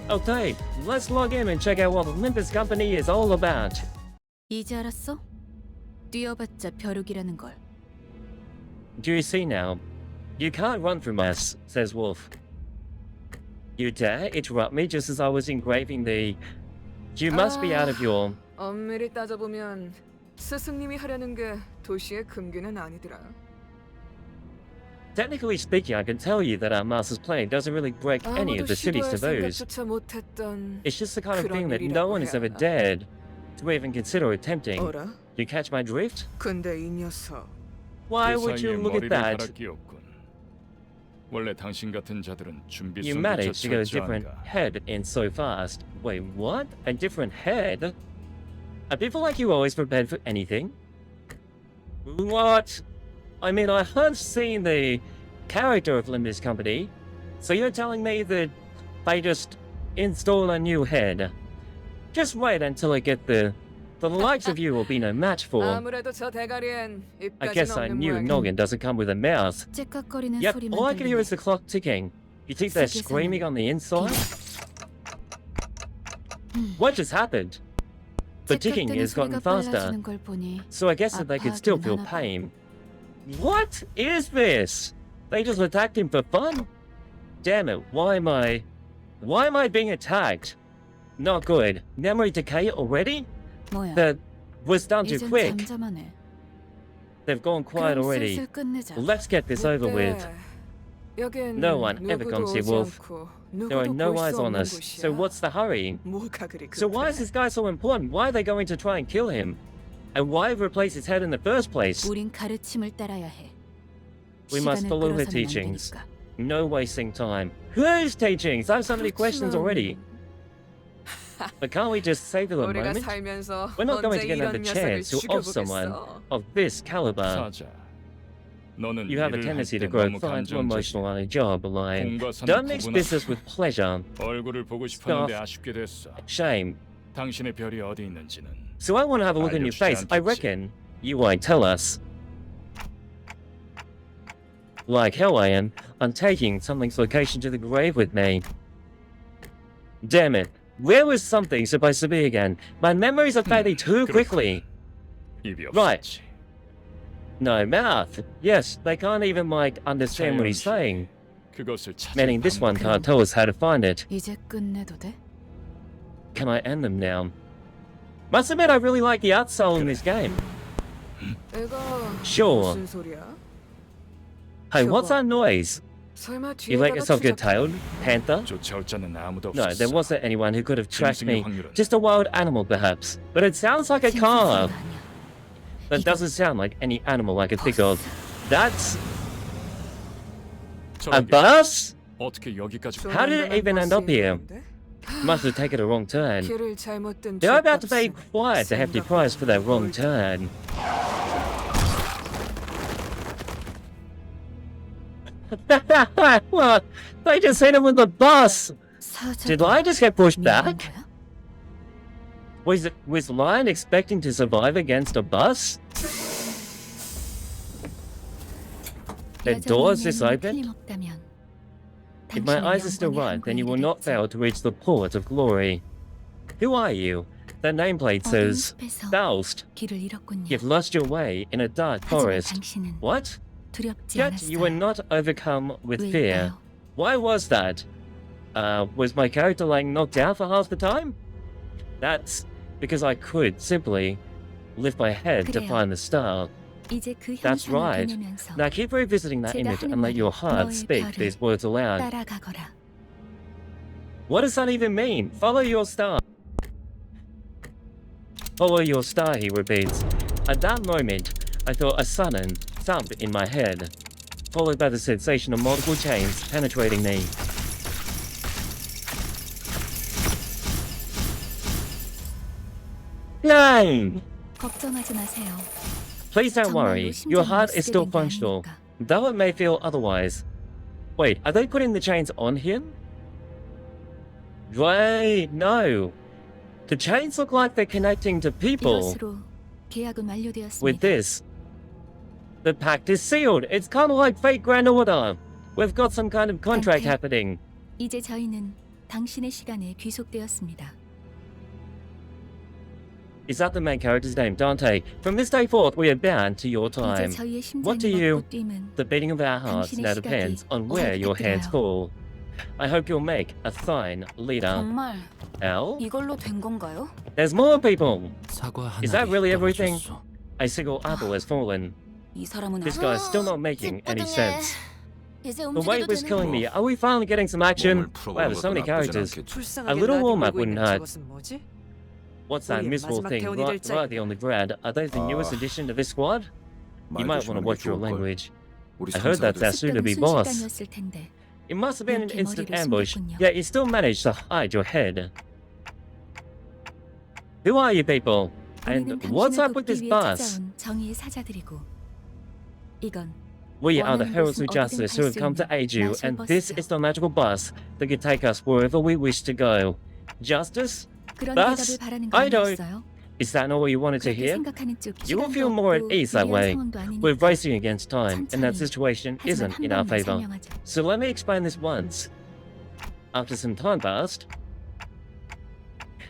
Okay, let's log in and check out what the Limbus Company is all about. 이제 알았어? 뛰어봤자 벼룩이라는 걸. Do you see now? You can't run from us, says Wolf. You dare interrupt me just as I was engraving the... You must be out of your... 엄밀히 따져보면 스승님이 하려는 게 도시의 금기는 아니더라. Technically speaking, I can tell you that our master's plan doesn't really break any of the city's taboos. It's just the kind of thing that no one has ever dared to even consider attempting. You catch my drift? 근데 이 녀석. Why would you look at that? 원래 당신 같은 자들은 준비성이 You managed to get a 좋지 different 않은가? head in so fast. Wait, what? A different head? Are people like you always prepared for anything? What? I mean, I have seen the character of Limbus Company, so you're telling me that they just install a new head. Just wait until I get the likes of you will be no match for. 아무래도 저 대가리엔 I 입까지는 guess a 없는 new 모양이야. noggin doesn't come with a mouth. 째깍거리는 Yep, 소리만 all I can hear 들리네. is the clock ticking. You think they're screaming on the inside? What just happened? The ticking has gotten faster, 빨라지는 걸 보니 so I guess that they could still feel pain. What is this? They just attacked him for fun? Damn it, why am I being attacked? Not good. Memory decay already? 뭐야? That was done too 이젠 quick. 잠잠하네. They've gone quiet 그럼 already. 슬슬 끝내자. Let's get this over with. 여긴 No one ever 누구도 comes here, 오지 Wolf. 않고 There are 누구도 no 볼 eyes 수 on 없는 us, 곳이야. so what's the hurry? 뭐가 그리 So why is 급해? this guy so important? Why are they going to try and kill him? And why replace his head in the first place? 우린 가르침을 따라야 해. We must 시간을 follow her 끌어서는 안 teachings. 되니까. No wasting time. Whose teachings? I have so many questions already. But can't we just savor the 우리가 moment? 살면서 We're not going 언제 to get another 이런 녀석을 chance to off someone 죽여보겠어. of this caliber. 사자, 너는 You have a 일을 tendency 할 to 때 grow 너무 far too 감정적이야. emotional on a job, Lion. 공과 사는 Don't mix 구분하지 business with pleasure. 얼굴을 보고 싶었는데 아쉽게 됐어. Shame. 당신의 별이 어디 있는지는 So I want to have a look in your face. I reckon you won't tell us. Like how I am, I'm taking something's location to the grave with me. Damn it. Where was something supposed to be again? My memories are fading too quickly. 입이 없었지. Right. No mouth. Yes, they can't even understand what he's saying. 그것을 찾을 Meaning this one 방법. can't tell us how to find it. 이제 끝내도 돼? Can I end them now? Must admit I really like the art style in this game. 이거 Sure. 무슨 소리야? Hey, what's that noise? 설마 You let 뒤에다가 yourself get 추적- tailed? Panther? 쫓아올 자는 아무도 No, 없었어. there wasn't anyone who could have tracked me. 짐승의 확률은 Just a wild animal, perhaps. But it sounds like a 짐승 car. 소리가 아니야. That doesn't sound like any animal I could think of. That's a 저러게, bus? 어떻게 여기까지? 좀 How did it even end up here? 버스인데? Must have taken a wrong turn. 길을 잘못 든 They're about to pay 죗값은 quite a hefty price for that wrong turn. What? They just hit him with the bus! Did Lion just get pushed 미안한 back? 거야? Was Lion expecting to survive against a bus? The doors just opened? If my eyes are still right, then you will not fail to reach the port of glory. Who are you? That nameplate says, Faust. 길을 잃었군요. You've lost your way in a dark 하지만 forest. 당신은 What? 두렵지 Yet you were 않았어요. not overcome with fear. 왜일까요? Why was that? Was my character knocked out for half the time? That's because I could simply lift my head to 그래요. find the star. 이제 그 That's 형상을 right. 보내면서 Now keep revisiting that 제가 image 하는 and let your 말이 heart 너의 speak 별을 these words aloud. 따라가거라. What does that even mean? Follow your star. Follow your star, he repeats. At that moment, I felt a sudden thump in my head, followed by the sensation of multiple chains penetrating me. No! 걱정하지 마세요. Please don't worry, 정말로 your 심장이 heart is 쓰게 still 된 게 functional, 아니니까. though it may feel otherwise. Wait, are they putting the chains on him? Wait, no. The chains look like they're connecting to people. 이것으로 계약은 완료되었습니다. With this, the pact is sealed. It's kind of like fake grand order. We've got some kind of contract Okay. happening. 이제 저희는 당신의 시간에 귀속되었습니다. Is that the main character's name, Dante? From this day forth, we are bound to your 이제 time. 저희의 What do 심장이 you- 먹고 뛰면 The beating of our hearts 당신의 now 시각이 depends on where your hands fall. I hope you'll make a fine leader. 정말 Al? 이걸로 된 건가요? There's more people! 사과 Is that 하나를 really everything? 떨어졌어. A single apple has fallen. 이 사람은 This guy is still not making any sense. The weight was killing me. Are we finally getting some action? Wow, there's so many characters. A little warm-up wouldn't hurt. What's that miserable thing right on the ground? Are they the newest addition to this squad? You might want to watch your language. I heard that's our soon-to-be boss. 순식간이었을 텐데 It must have been an 이렇게 instant 머리를 ambush, 숨겼군요. yet you still managed to hide your head. Who are you people? 우리는 And what's 당신을 up with this 돕기 위해 bus? 찾아온 정의의 사자들이고 이건 We are the 원하는 heralds of 곳은 justice who have come to aid you, 마술 and this 버스요. is the magical bus that can take us wherever we wish to go. Justice? 그런 Thus, 대답을 바라는 I 거 don't- 아니었어요? Is that not what you wanted to 그렇게 hear? 생각하는 쪽 You will 시간도 feel more at 없고 ease that 유리한 way. 상황도 아니니까. We're racing against time, and that 천천히. situation 하지만 isn't 한 in our 번만 favor. 설명하죠. So let me explain this once. After some time passed.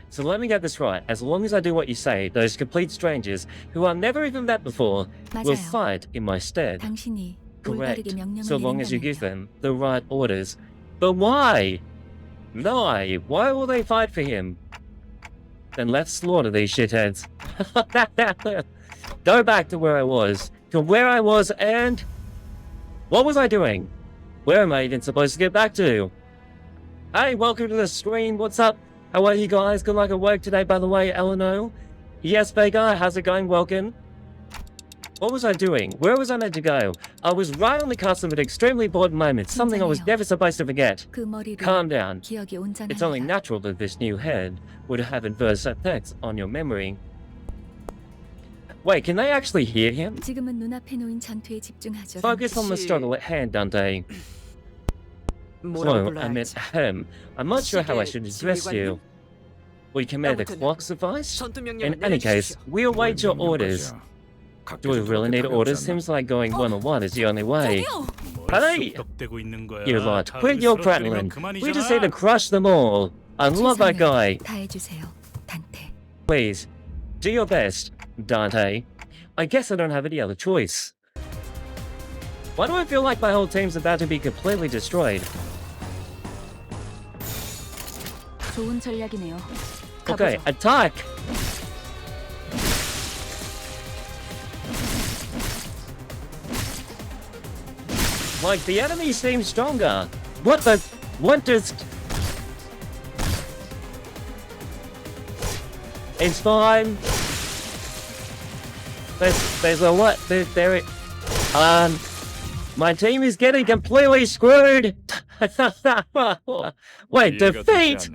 So let me get this right. As long as I do what you say, those complete strangers who I've never even met before will 맞아요. fight in my stead. 당신이 Correct. 올바르게 명령을 So long as you give 내린다면요. them the right orders. But why? Why? Why will they fight for him? Then let's slaughter these shitheads. Go back to where I was. To where I was and... What was I doing? Where am I even supposed to get back to? Hey, welcome to the stream. What's up? How are you guys? Good luck at work today, by the way, Eleanor. Yes, Vega, how's it going? Welcome. What was I doing? Where was I meant to go? I was right on the cusp of an extremely important moment, something I was never supposed to forget. 그 머리를 Calm down. 기억이 It's only 온전합니다. natural that this new head would have adverse effects on your memory. Wait, can they actually hear him? 지금은 눈앞에 놓인 전투에 집중하죠. Focus on the 씨. struggle at hand, Dante. 뭐라고 So, I meant 불러야 him. I'm not sure how I should address you. We command the 아무튼 clock suffice? 전투 In 명령을 any case, 내려주십시오. we await your orders. Do we really need orders? Seems like going one-on-one is the only way. Hey! You lot, quit your prattling. We just need to crush them all. I love that guy. 다 해주세요, 단테. Please, do your best, Dante. I guess I don't have any other choice. Why do I feel like my whole team's about to be completely destroyed? 좋은 전략이네요. Okay, 가보죠. attack! Like, the enemy seems stronger. What the... What does... It's fine. There's a lot... There... My team is getting completely screwed! Wait, defeat?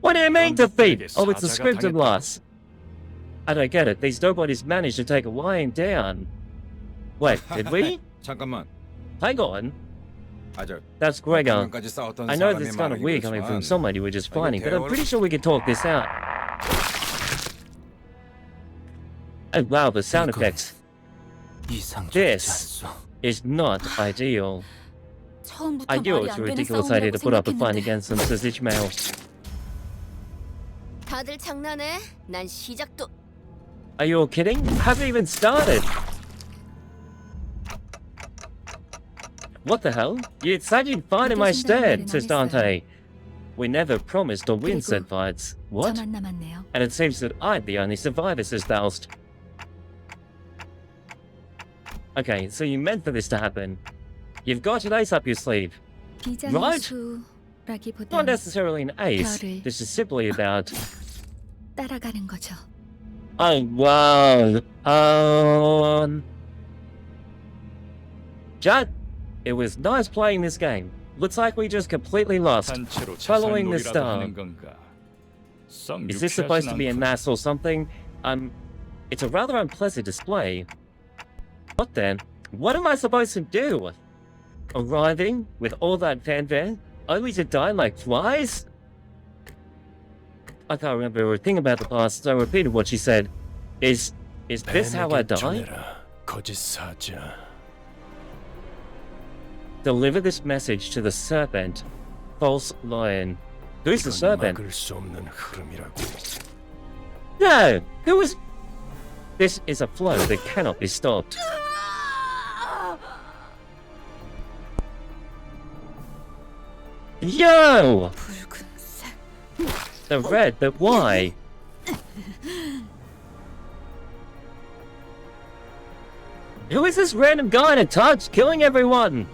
What do you mean defeat? Oh, it's a scripted loss. I don't get it. These nobodies managed to take a lion down. Wait, did we? 잠깐만. Hang on. 아저 That's Gregor. 방금까지 싸웠던 I know 사람의 this is kind of weird coming from 말이겠지만 somebody we're just fighting, but I'm pretty sure we can talk this out. Oh wow, the sound effects 이상적이지 This. 않소. is not ideal. 처음부터 I knew 말이 it's 안 a 되는 ridiculous idea to 싸움이라고 put up a fight 생각했는데 against them, says Ishmael. 다들 장난해? 난 시작도 Are you all kidding? Haven't even started. What the hell? You said you'd fight in my stead, says Dante. We never promised to win said fights. What? 저만 남았네요. And it seems that I'm the only survivor, says Faust. Okay, so you meant for this to happen. You've got an ace up your sleeve. Right. Not 비장의수라기보단 necessarily an ace. 별을- This is simply about... 따라가는 거죠. Oh, wow. Judd, it was nice playing this game. Looks like we just completely lost. 단체로 Following this 자살놀이라도 star. 하는 건가? 썩 Is this 유쾌하진 supposed to be a 않군. mass or something? It's a rather unpleasant display. What then? What am I supposed to do? Arriving with all that fanfare, only to die like flies? I can't remember a thing about the past, so I repeated what she said. Is this how I 뱀에게 die? 전해라, 거짓 사자. Deliver this message to the serpent. false lion. Who's the serpent? 막을 수 없는 흐름이라고. No! Who is... This is a flow that cannot be stopped. Yo! 붉은색. The red, but why? Who is this random guy in a tux killing everyone?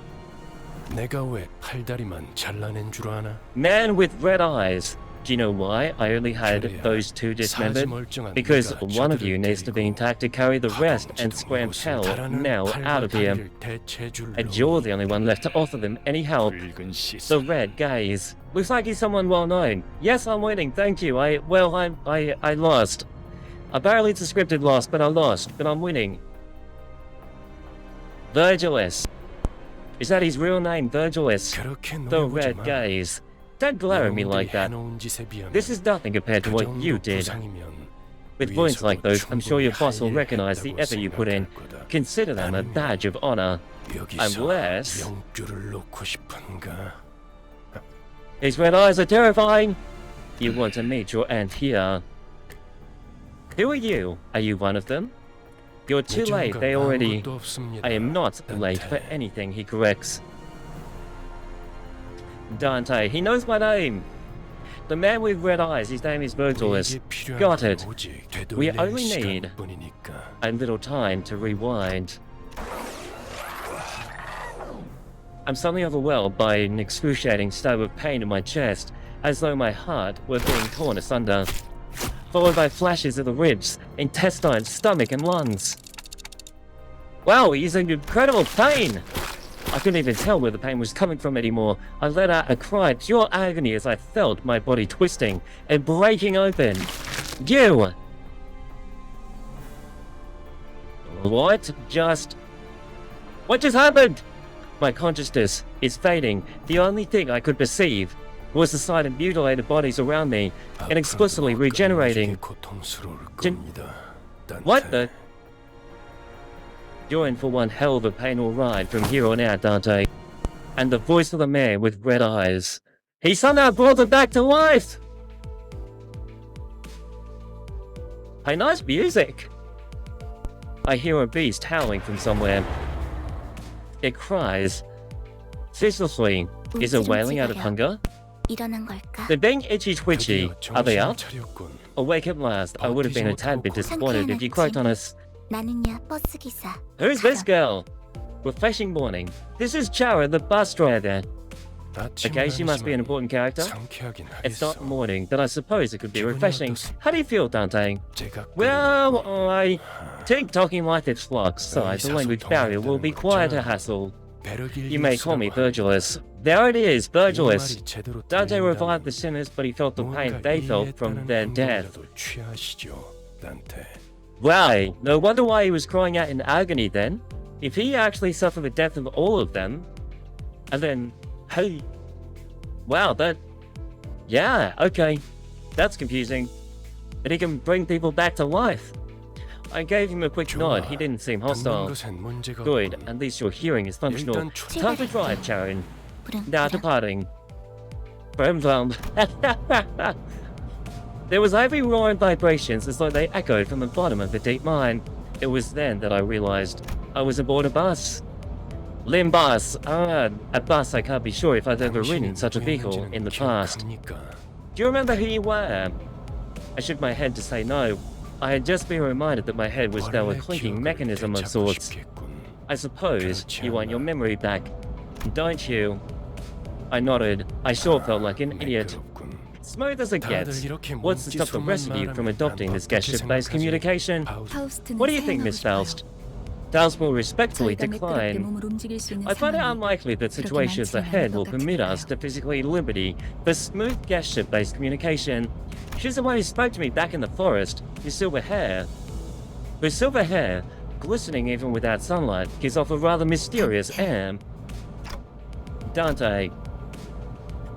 내가 왜 팔다리만 잘라낸 줄 아나? Man with red eyes. Do you know why I only had 그래야 those two dismembered? 멀쩡한 Because 네가 one of you 저들을 needs to be 데리고 intact to carry the rest and 파동치는 scram 곳을 hell 달아는 now 팔과 out of here. 다리를 대체해줄 And you're the only one left to offer them any help. 붉은 The 시선. red gaze. Looks like he's someone well known. Yes, I'm winning, thank you. I lost. I barely descripted lost, but I lost. But I'm winning. Virgilus. Is that his real name, Virgilus? 그렇게 The 노려보지 red 마. gaze. Don't glare at me like that. 해놓은 짓에 비하면 This is nothing compared to 그 what 정도 you did. 부상이면 With points like those, I'm sure your 충분히 boss will 할 일을 recognize the 했다고 effort you put in. 생각할 거다. Consider them a 아니면 badge of honor. 여기서 Unless- 영줄을 놓고 싶은가? His red eyes are terrifying. You want to meet your aunt here. Who are you? Are you one of them? You're too late. They already... 아무것도 없습니다. I am not late for anything, he corrects. Dante, he knows my name. The man with red eyes, his name is Virgilus. 우리에게 필요한 Got 건 it. 오직 We 되돌릴 only need 시간뿐이니까. a little time to rewind. I'm suddenly overwhelmed by an excruciating stab of pain in my chest, as though my heart were being torn asunder, followed by flashes of the ribs, intestines, stomach, and lungs. Wow, he's in incredible pain! I couldn't even tell where the pain was coming from anymore. I let out a cry, pure agony, as I felt my body twisting and breaking open. You! What just happened? My consciousness is fading. The only thing I could perceive was the sight of mutilated bodies around me and explicitly 앞으로도 regenerating. 끝없이 고통스러울 진- 겁니다. What 딴테. the? You're in for one hell of a painful ride from here on out, Dante. And the voice of the man with red eyes. He somehow brought them back to life! Hey, nice music! I hear a beast howling from somewhere. It cries. Ceaselessly. Is it wailing out of hunger? 일어난 걸까? They're being itchy twitchy. 드디어 Are they 정신을 up? 차렸군. Awake at last. I would have been a tad bit disappointed if you croaked on us. 나는야 버스 기사. Who's this girl? Refreshing morning. This is Chara, the bus driver. Okay, she must be an important character. 상쾌하긴 It's 하겠어. not morning, but I suppose it could be 기분이 refreshing. 어떠세? How do you feel, Dante? 제가 Well, I think talking like this flux side, the language barrier will be quite a hassle. You may call me Virgilus. There it is, Virgilus. Dante revived the sinners, but he felt the pain they felt from their death. Wow, no wonder why he was crying out in agony then. If he actually suffered the death of all of them, and then, hey, wow, that, yeah, okay, that's confusing. But he can bring people back to life. I gave him a quick nod, he didn't seem hostile. Good, at least your hearing is functional. Time to drive, Charon. Now departing. Vroom vroom. There was heavy roaring vibrations as though they echoed from the bottom of the deep mine. It was then that I realized I was aboard a bus. Limbus, a bus I can't be sure if I've ever ridden such a vehicle in the past. Do you remember who you were? I shook my head to say no. I had just been reminded that my head was now a clinking mechanism of sorts. I suppose you want your memory back, don't you? I nodded. I sure felt like an idiot. Smooth as it gets. What's to stop the rest of you from adopting this gesture-based communication? 파우스트는 What do you think, 사양하고 Miss 싶어요. Faust? Faust will respectfully 저희가 매끄럽게 decline. 몸을 움직일 수 있는 I find it 상황이 unlikely that 그렇게 situations 많지는 ahead 않을 will 것 permit us 같아요. to physically liberty for smooth gesture-based communication. She's the one who spoke to me back in the forest. Her silver hair, glistening even without sunlight, gives off a rather mysterious air. Dante.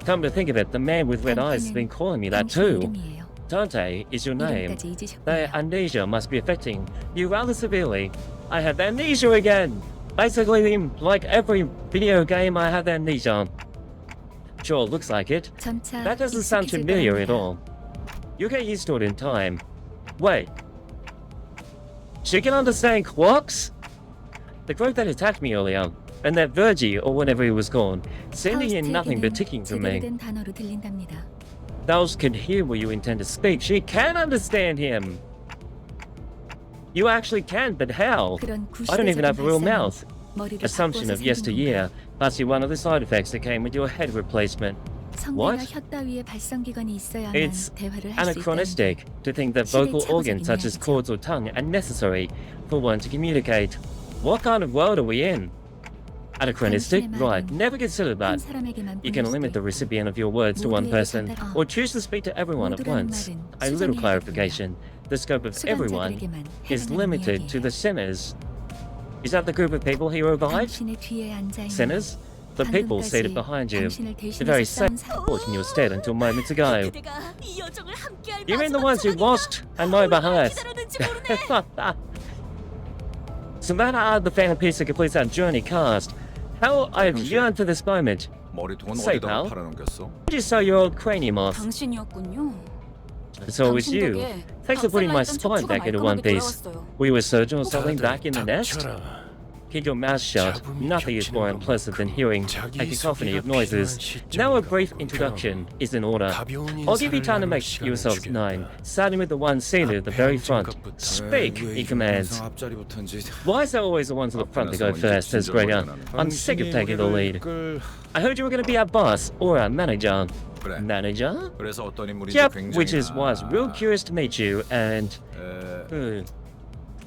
Come to think of it, the man with red eyes has been calling me that 당신 too. 이름이에요. Dante is your name. 이름까지 잊으셨군요. The amnesia must be affecting you rather severely. I have amnesia again! Basically, like every video game, I have amnesia. Sure, looks like it. 점차 That doesn't sound 익숙해질 familiar at 거랍니다. all. You'll get used to it in time. Wait. She can understand quarks? The group that attacked me earlier, and that Virgie, or whatever he was called, seemed to hear nothing but ticking from 제대로 me. 된 단어로 들린답니다. Those can hear what you intend to speak. She can understand him. You actually can, but how? 그런 I don't even have a real 구시대적인 mouth. 발상은 머리를 Assumption 바꿔서 of 생긴 yesteryear 건가요? must be one of the side effects that came with your head replacement. 성대나 What? 혀 따위의 발성기관이 있어야만 It's 대화를 할 수 있다는 anachronistic to think that vocal 시대착오적인 organs such as 이야기죠. cords or tongue are necessary for one to communicate. What kind of world are we in? Anachronistic? 당신의 Right, 말은 never considered 한 that. 사람에게만 You can 보낼 limit the 수도 있고 recipient of your words to one 모두에게 person, 전달- or choose to speak to everyone at 모두라는 once. 말은 A little 수정해야 clarification. The scope of everyone 수강자들에게만 is 해당하는 limited to 이야기예요. the sinners. Is that the group of people he revived? 당신의 뒤에 앉아 있는 Sinners? The people seated behind you. The very same thought in your stead until moments ago. 그대가 이 여정을 함께할 You mean the 마지막 ones who 순간이다. lost and know behind? 기다렸는지 모르네. So that are the final piece that completes our journey cast. How I've yearned for this moment. 머리통은 Say, 어디다가 pal. 팔아넘겼어? Did you sell your old cranium off? 당신이었군요. So it was you. Thanks for putting my spine back into one piece. We were searching or something back in the nest? 닥쳐라. Keep your mouth shut. Nothing is more unpleasant than hearing a cacophony of noises. Now a brief introduction is in order. I'll give you time to make yourselves known, starting with the one seated at the very front. Speak, he commands. Why is there always the ones at the front that go first, says Gregor? I'm sick of taking the lead. I heard you were going to be our boss, or our manager. 그래. Manager? 그래서 어떤 인물인지 Yep, 굉장히 which is why I was real curious to meet you, and...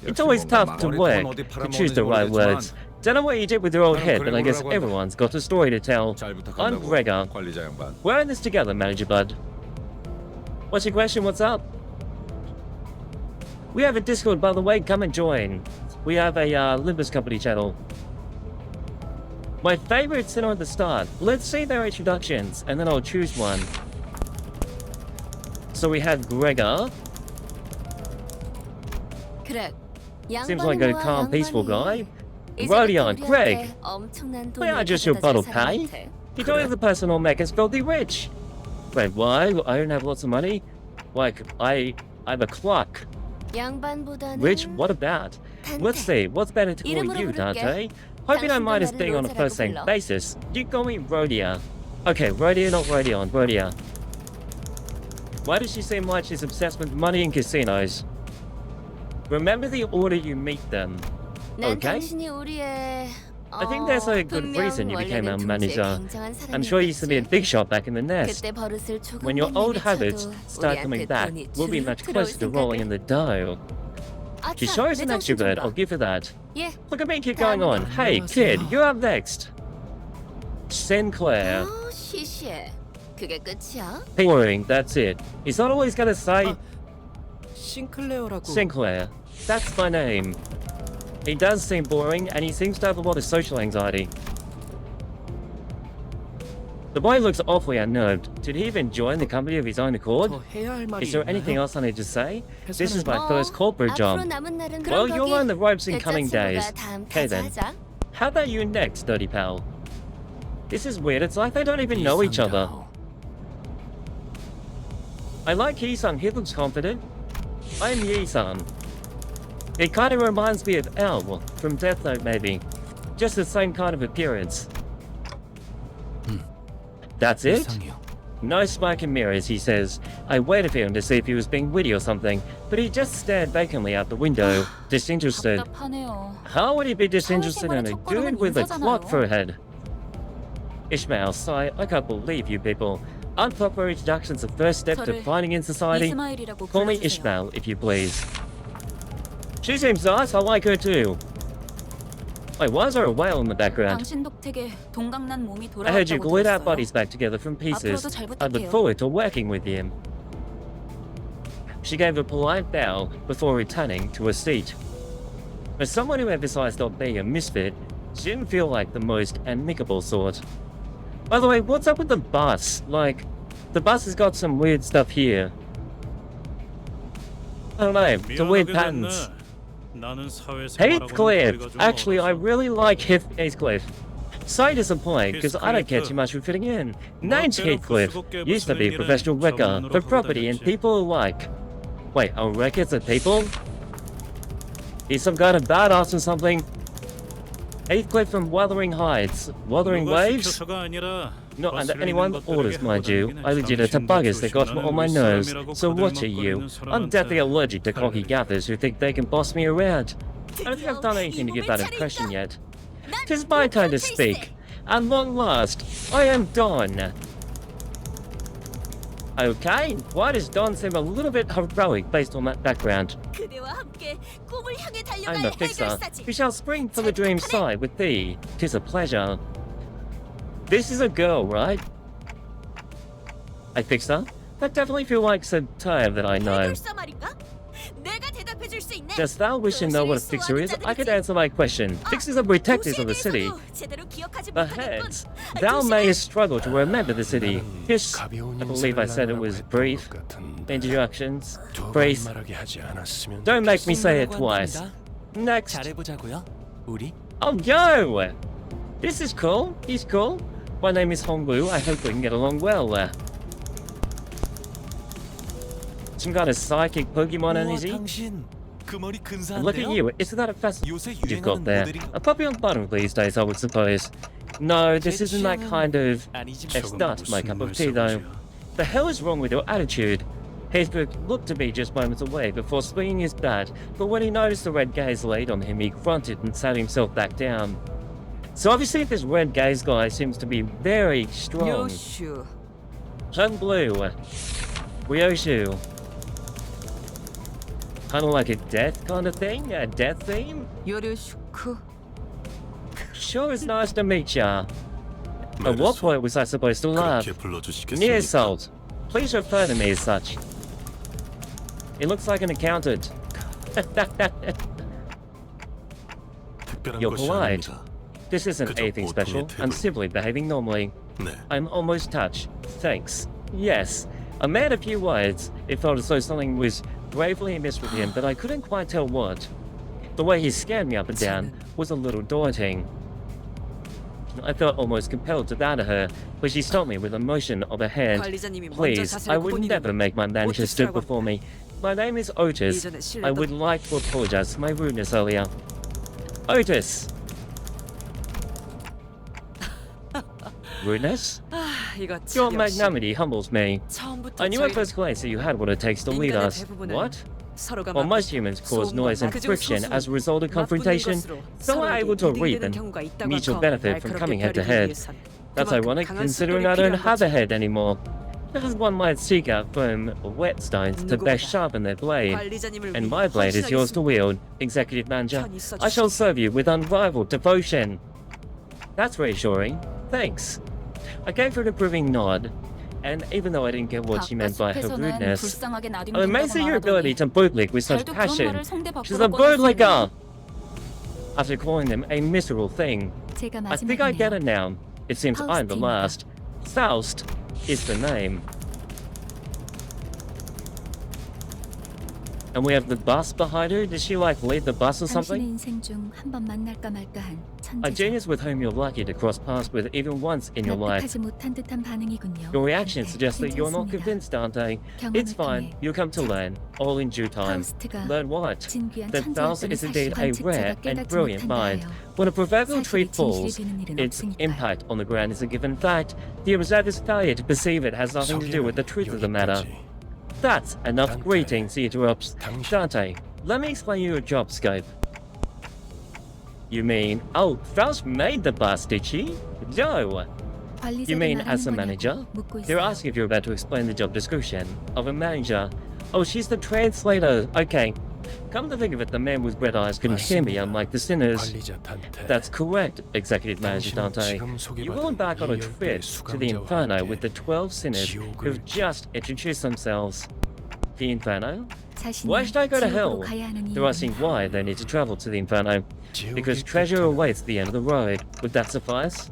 It's always tough to work, to choose the right words. Don't know what you did with your old head, but I guess everyone's got a story to tell. 잘 I'm 부탁한다고 Gregor. 관리자 양반. We're in this together, Manager Bud. What's your question? What's up? We have a Discord, by the way. Come and join. We have a Limbus Company channel. My favorites sit at the start. Let's see their introductions, and then I'll choose one. So we have Gregor. 그래. Seems like a calm, peaceful guy. Rodion, Greg. We are just your bottle pay. You don't have the person who'll make us filthy rich. Wait, why? I don't have lots of money? Like, I have a clock. 양반보다는 Rich, what about? Let's see, what's better to call you, Dante? Hope you don't mind us being on a first name basis. You call me Rodia. Okay, Rodia, not Rodion, Rodia. Why does she seem like she's obsessed with money and casinos? Remember the order you meet them. 난 Okay. 당신이 우리의 I think there's a good 분명 reason you became our 원래는 manager. 굉장한 I'm sure you used to be a 사람이었겠지. big shot back in the nest. 그때 버릇을 조금만 When your old habits 내비쳐도 start 우리한테 coming back, 돈이 we'll be 주르륵 much 들어올 closer to rolling in the dough. She 아차, shows an 내 정신 좀 extrovert, 봐. I'll give her that. 예. Look at me keep going on. Hey, kid, you're up next. Sinclair. 시시해. 그게 끝이야? Boring, that's it. He's not always gonna say 싱클레어라고. Sinclair. That's my name. He does seem boring, and he seems to have a lot of social anxiety. The boy looks awfully unnerved. Did he even join the company of his own accord? 더 해야 할 말이 Is there anything 있나요? else I need to say? This is my 어, first corporate job. 앞으로 남은 날은 Well, 그런 you'll 거기. learn the ropes in 대짜 coming days. 친구가 다음 Okay 타자 then. 하자. How about you next, dirty pal? This is weird. It's like they don't even know each other. I like Yi-san. He looks confident. I'm Yi-san. It kind of reminds me of L from Death Note, maybe. Just the same kind of appearance. That's it? 이상해요. No smoke and mirrors, he says. I waited for him to see if he was being witty or something, but he just stared vacantly out the window, disinterested. 답답하네요. How would he be disinterested in a 사회생활의 dude 첫걸음은 with a clock 인사잖아요. for a head? Ishmael, sigh, I can't believe you people. Aren't proper introductions the first step to 저를 finding in society? 이스마일이라고 Call me 불러주세요. Ishmael, if you please. She seems nice, I like her too. Wait, why is there a whale in the background? 당신 덕택에 동강난 몸이 I heard you 돌아왔다고 glued our 들었어요. bodies back together from pieces. 앞으로도 잘 I look 부탁해요. forward to working with you. She gave a polite bow before returning to her seat. As someone who emphasized on being a misfit, she didn't feel like the most amicable sort. By the way, what's up with the bus? Like, the bus has got some weird stuff here. I don't know, the weird patterns. Heathcliff! Actually, I really like Heathcliff. So disappointed because I don't care too much for fitting in. Name's Heathcliff. Used to be a professional wrecker for property and people alike. Wait, a wrecker for people? He's some kind of badass or something? Heathcliff from Wuthering Heights. Wuthering Waves? Not under anyone's orders, mind you. I legit are buggers that got on my nerves. So what are you? I'm deathly allergic to cocky gaffers who think they can boss me around. I don't think I've done anything to give that impression yet. 'Tis my time to speak. At long last, I am Don. Okay, why does Don seem a little bit heroic based on that background? I'm a fixer. We shall spring for the dream side with thee. 'Tis a pleasure. This is a girl, right? A fixer? That definitely feels like some term that I know. Dost thou wish to know what a fixer is? I could answer my question. Fixers are protectors of the city. Perhaps thou mayest struggle to remember the city. Yes, I believe I said it was brief. Introductions. Brief. Don't make me say it twice. Next. 잘해보자고요. 우리 Oh, yo! This is cool. He's cool. My name is Hongwu. I hope we can get along well. Some kind of psychic Pokemon energy? 당신 그 머리 And look at 근사한데요? you. Isn't that a fast 요새 you've got 유행하는 there? 모델이 A puppy on bottom these days, I would suppose. No, this isn't that kind of... 아니지. It's not my cup of tea, though. The hell is wrong with your attitude? Heathcliff looked to be just moments away before swinging his bat, but when he noticed the red gaze laid on him, he grunted and sat himself back down. So obviously this red gaze guy seems to be very strong. 요슈. Hun Blue. Ryoshu. Kind of like a death kind of thing? A death theme? 요르슈크. Sure, it's nice to meet ya. At what point was I supposed to laugh? Near salt. Please refer to me as such. He looks like an accountant. You're polite. This isn't anything special. I'm simply behaving normally. I'm almost touched. Thanks. Yes. A man of few words. It felt as though something was gravely amiss with him, but I couldn't quite tell what. The way he scanned me up and down was a little daunting. I felt almost compelled to bow to her, but she stopped me with a motion of her hand. 관리자님이 먼저 Please, I 자세를 would 고분이는 never make my manager stood before me. My name is Otis. 이전에 I would like to apologize for my rudeness earlier. Otis! Rudeness? 이거 Your 참 역시 magnanimity humbles me. 처음부터 I knew at 저희는 first glance that you had what it takes to lead 인간의 us. 대부분은 What? 서로가 Well, 막 most humans cause noise and 아주 friction 소수 as a result of confrontation, 맞붙는 것으로 so we're able to 서로에게 reap 이득되는 and 경우가 있다고 mutual 하고 benefit from 날카롭게 coming head to 벼르기 head. 위해선 That's 그만큼 ironic, 강한 considering 습득이 I don't 필요한 have a 거지. head anymore. As one might seek out firm whetstones to best sharpen their blade, 관리자님을 and 위해 my blade is yours to 헌신하겠습니다. wield, Executive Manager. 편히 써주시오. I shall serve you with unrivaled devotion. That's reassuring. Thanks. I gave her an approving nod, and even though I didn't get what she meant by her rudeness, 불쌍하게 I'm 나뒹군다고 amazed at your ability 말하더니 to bootlick with such 잘도 그런 passion. 말을 성대 She's 밖으로 a bootlicker! 꺼냈으니 After calling them a miserable thing, 제가 I think I get it 마지막이네요. now. It seems I'm the Faust입니다. last. Faust is the name. And we have the bus behind her. Did she like lead the bus or 당신의 something? 인생 중 한 번 만날까 말까한 A 천재죠. genius with whom you're lucky to cross paths with even once in your life. 납득하지 못한 듯한 반응이군요. Your reaction 네, suggests that you're not 괜찮습니다. convinced, Dante. 경험을 It's fine. 통해 You'll come to learn, all in due time. 파우스트가 Learn what? 진귀한 That Faust 천재였다는 is indeed 사실 a rare 관측자가 and 깨닫지 brilliant 못한다 mind. 하여 When a proverbial tree 사실이 falls, 진실이 되는 일은 its 없으니까요. impact on the ground is a given fact. The observer's failure to perceive it has nothing to do with the truth of the matter. That's enough Dante. greetings, he interrupts. 당신 Dante, let me explain your job scope. You mean, oh, Faust made the bus, did she? No. You mean as a manager? They're asking if you're about to explain the job description of a manager. Oh, she's the translator. Okay. Come to think of it, the man with red eyes couldn't hear me, unlike the sinners. 관리자 단테. That's correct, Executive Manager 당신은 Dante. 지금 You will 소개받은 embark on a 이 trip 열대의 to the 수감자와 Inferno 함께 with the 12 sinners who've 지옥을 just introduced themselves. The Inferno? Why should I go to hell? They're asking why they need to travel to the Inferno. Because 지옥의 treasure 끝에는 awaits at the end of the road. Would that suffice?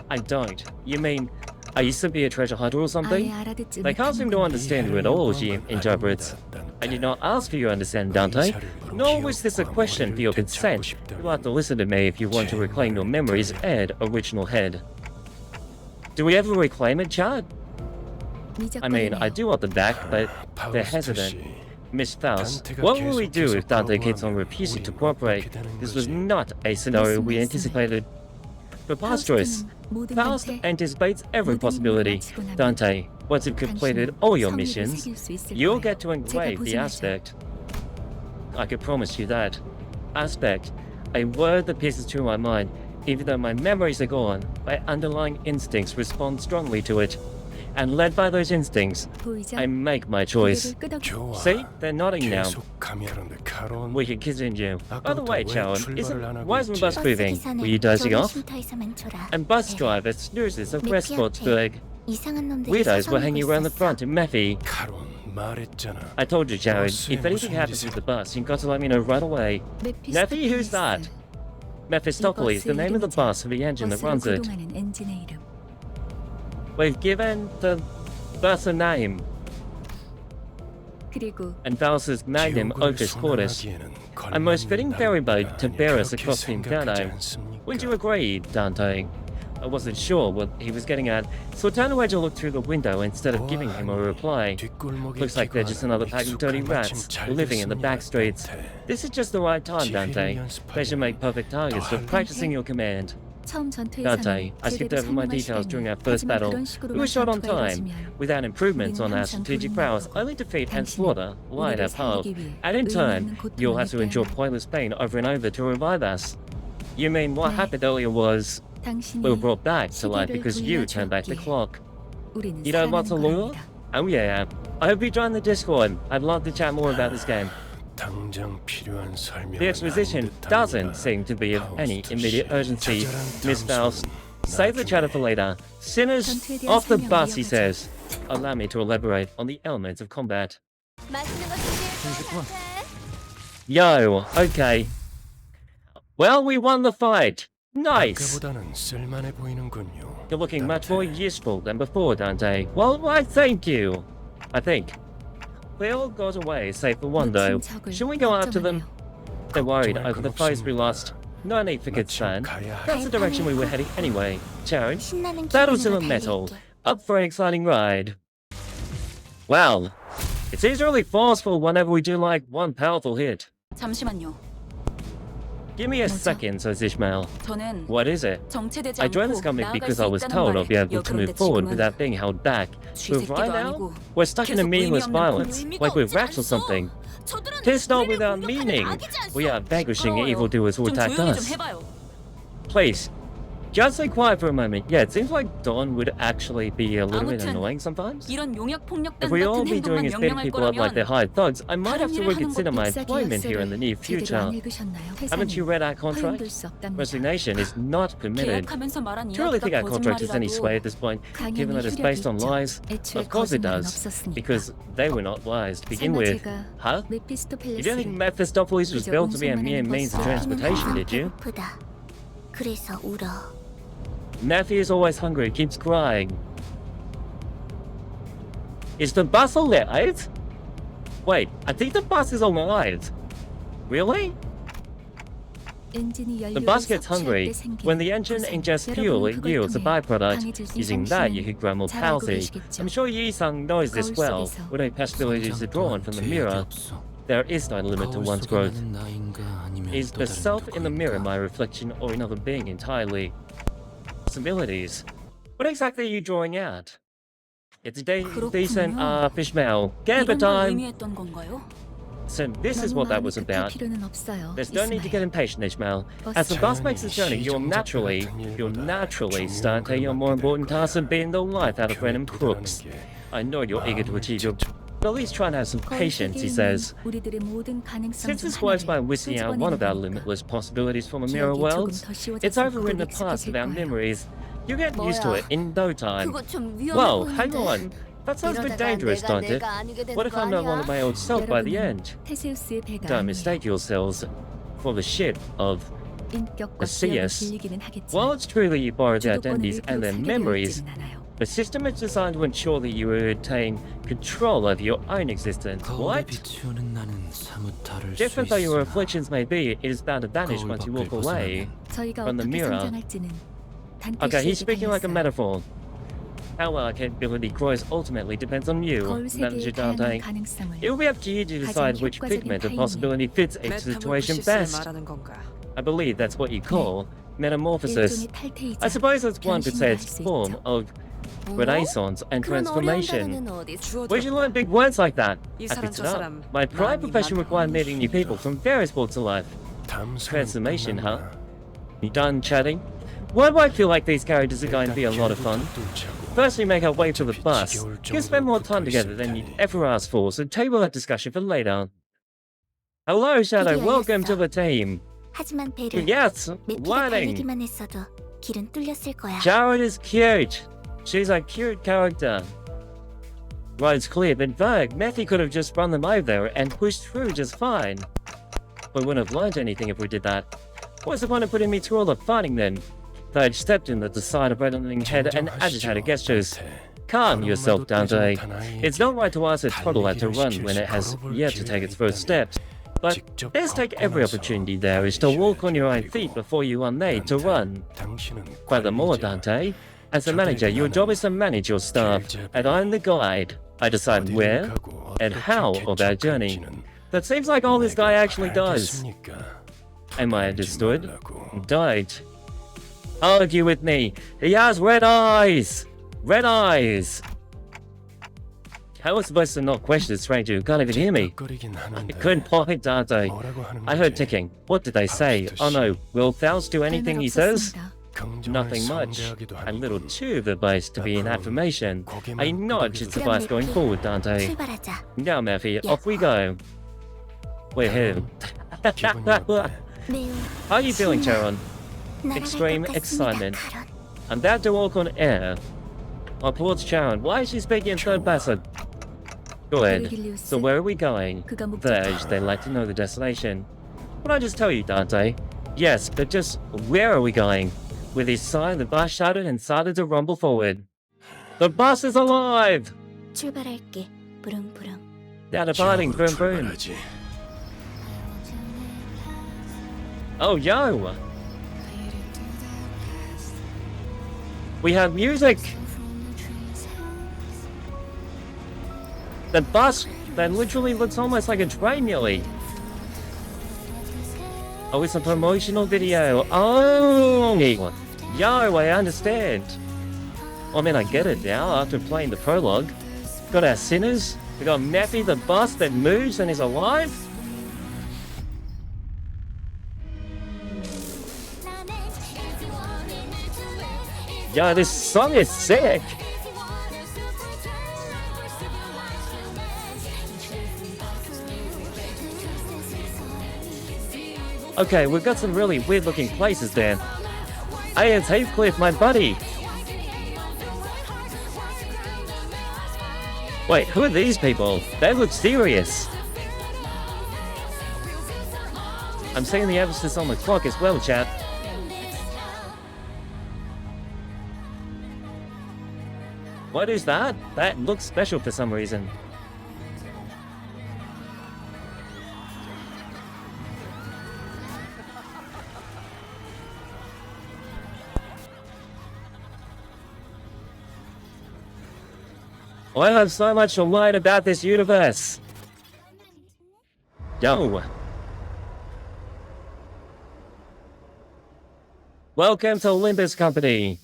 I don't. You mean, I used to be a treasure hunter or something? 아예 알아듣지 They can't seem to understand you at all, she interprets. I did not ask for your understanding, Dante. Nor was this a question for your consent. You'll have to listen to me if you want to reclaim your memories and original head. Do we ever reclaim it, Chad? I mean, I do want them back, but they're hesitant. Miss Faust, what will we do if Dante keeps on refusing to cooperate? This was not a scenario we anticipated. Preposterous. Faust anticipates every possibility. Dante, once you've completed all your missions, you'll get to engrave the aspect. I can promise you that. Aspect, a word that pierces through my mind. Even though my memories are gone, my underlying instincts respond strongly to it. And led by those instincts, I make my choice. See, they're nodding now. We can continue. By the way, Chowan, why isn't the bus moving? Were you dozing off? And bus driver snoozes of Westportsburg. Weirdos were hanging around the front in Mephi. I told you, Jared, if anything happens with the bus, you've got to let me know right away. Mephi, who's that? Mephistopheles is the name of the bus for the engine that runs it. We've given the bus a name. And Faustus named him Opus Cordis, a most fitting ferry boat to bear us across the Inferno. Wouldn't you agree, Dante? I wasn't sure what he was getting at, so I turned away to look through the window instead of giving him a reply. Looks like they're just another pack of dirty rats living in the back streets. This is just the right time, Dante. They should make perfect targets for practicing your command. Dante, I skipped over my details during our first battle. We were short on time. Without improvements on our strategic prowess, only defeat and slaughter lie at our path. And in turn, you'll have to endure pointless pain over and over to revive us. You mean what happened earlier was we were brought back to life because you turned back the clock. You know what's a lure? Oh yeah. I hope you join the Discord. I'd love to chat more about this game. The exposition doesn't seem to be of any immediate urgency. Miss Faust, save the chatter for later. Sinners off the bus, he says. Allow me to elaborate on the elements of combat. Yo, okay. Well, we won the fight. Nice. You're looking much more useful than before, Dante. Well, why thank you. I think. They all got away, save for one though. Should we go after them? They're worried over the foes we lost. No need for concern. That's the direction we were heading anyway. Charon, battle to the metal. Up for an exciting ride. Well, it seems really forceful whenever we do like one powerful hit. 잠시만요. Give me a second, says Ishmael. 저는 What is it? 정체되지 I joined this 않고 company 나아갈 because 수 I was 있다는 told I'll be 말에 able to move 그런데 forward 지금은 without being held back. But 쥐새끼도 right now, 아니고 we're stuck in a 계속 meaningless 의미 없는 violence, 의미가 like we're 없지 rats or 않소. something. 저들은 Pissed off 우리를 without 공격하는 meaning. 악이지 않소. We are vanquishing 부끄러워요. evildoers who 좀 attacked 조용히 좀 us. 해봐요. Please, just stay quiet for a moment. Yeah, it seems like Dawn would actually be a little bit 아무튼 annoying sometimes. 이런 용역 폭력단 If we all 같은 be doing 행동만 is beating 명령할 people up like they're 거라면 hired thugs, I might have to 다른 일을 하는 reconsider my 것도 employment here in the near future. Haven't you read our contract? Resignation is not permitted. 계약하면서 말한 Do you really think 이야기가 our contract has any sway at 거짓말이라도 this point, given that it's based on lies? Of course it does, because they were not lies to begin with. Huh? You didn't think Mephistopheles was built to be a mere means of transportation, did you? 배고프다. 그래서 울어. Mephi is always hungry, keeps crying. Is the bus alive? Wait, I think the bus is alive. Really? The bus gets hungry. When the engine ingests fuel, it yields a byproduct. Using that, you could grow more powerful. I'm sure Yi-sang knows this well. When a possibility is drawn from the mirror, there is no limit to one's growth. Is the self in the mirror my reflection or another being entirely? Possibilities. What exactly are you drawing out? It's a decent, fishmail. Gambit 이런 걸 time! 의미했던 건가요? So this is what that was about. There's no need to get impatient, Ishmael. As the bus makes its journey, you'll naturally start taking on more important tasks and beating the life out of random crooks. I know you're eager to achieve your... But at least try and have some patience, he says. Since this works by whistling out one of our limitless possibilities from a mirror world, it's overwritten a part of our memories. You get used to it in no time. 그거 좀 위험해 Whoa, 보이는데. hang on. That sounds a bit 이러다가 dangerous, don't it? 내가 아니게 되는 What if 거 I'm no 아니야? longer my old self by the end? Don't mistake yourselves for the shit of the CS. While it's true that you borrow their identities and their memories, The system is designed to ensure that you retain control over your own existence. What? Different though your afflictions may be, it is bound to vanish once you walk away. 저희가 From the 어떻게 mirror. 성장할지는 Okay, he's 단테시에게 speaking like a 달렸어요. metaphor. How well our capability grows ultimately depends on you, 거울 Manager 세계의 다양한 Dante. 가능성을 It will be up to you to decide which figment of possibility fits a situation 메타몰피시스를 best. 말하는 건가? I believe that's what you call metamorphosis. 일종의 탈퇴이자 I suppose as one could say it's 변신을 할 수 form 있죠. of renaissance and 그런 어려운 transformation. 단어는 어디서? 주어져. Where'd you learn big words like that? 이 I 사람 picked 저 it up. 사람 My prior 많이 profession 많아. required meeting new people from various walks of life. Transformation, huh? You done chatting? Why do I feel like these characters are going to be a lot of fun? First, we make our way to the bus. We'll spend more time together than you'd ever ask for, so table that discussion for later. Hello, Shadow. Welcome to the team. 하지만 베르, Yes, 매피가 lighting. 달리기만 했어도 길은 뚫렸을 거야. Jared is cute. She's a cute character. Road's clear, but Berg, Methy could have just run them over there and pushed through just fine. We wouldn't have learned anything if we did that. What's the point of putting me through all the fighting then? Third stepped in at the side of reddening head and agitated gestures. Calm yourself, Dante. It's not right to ask a toddler to run when it has yet to take its first steps. But let's take every opportunity there is to walk on your own feet before you are made to run. Furthermore, Dante, as a manager, your job is to manage your staff, and I'm the guide. I decide where and how of our journey. That seems like all this guy actually does. Am I understood? Don't argue with me. He has red eyes! Red eyes! How was I supposed to not question a stranger who can't even hear me? Good point, Dante. I heard ticking. What did they say? Oh no, will Faust do anything 별말 he says? 없었습니다. Nothing much. A little too verbose to be an affirmation. A nod should suffice going forward, Dante. 출발하자. Now, Murphy, off we go. We're here. 매우 How are you feeling, Charon? 날아갈 Extreme 것 같습니다, excitement. 카론. I'm about to walk on air. Oh, towards Charon. Why is she speaking in third person? Go ahead. So where are we going? Verge, they'd like to know the destination. What I just tell you, Dante? Yes, but just where are we going? With his sign, the bus shouted and started to rumble forward. The bus is alive! 출발할게. 부릉부릉. Now departing, boom boom. Oh, yo! We have music! The bus that literally looks almost like a train nearly. Oh, it's a promotional video. Oh, yo, I understand. I mean, I get it now after playing the prologue. Got our sinners. We got Mappy the bus that moves and is alive. Yo, this song is sick. Okay, we've got some really weird looking places there. Hey, it's Heathcliff, my buddy. Wait, who are these people? They look serious. I'm seeing the emphasis on the clock as well, chat. What is that? That looks special for some reason. I have so much to learn about this universe. Yo. Welcome to Limbus Company.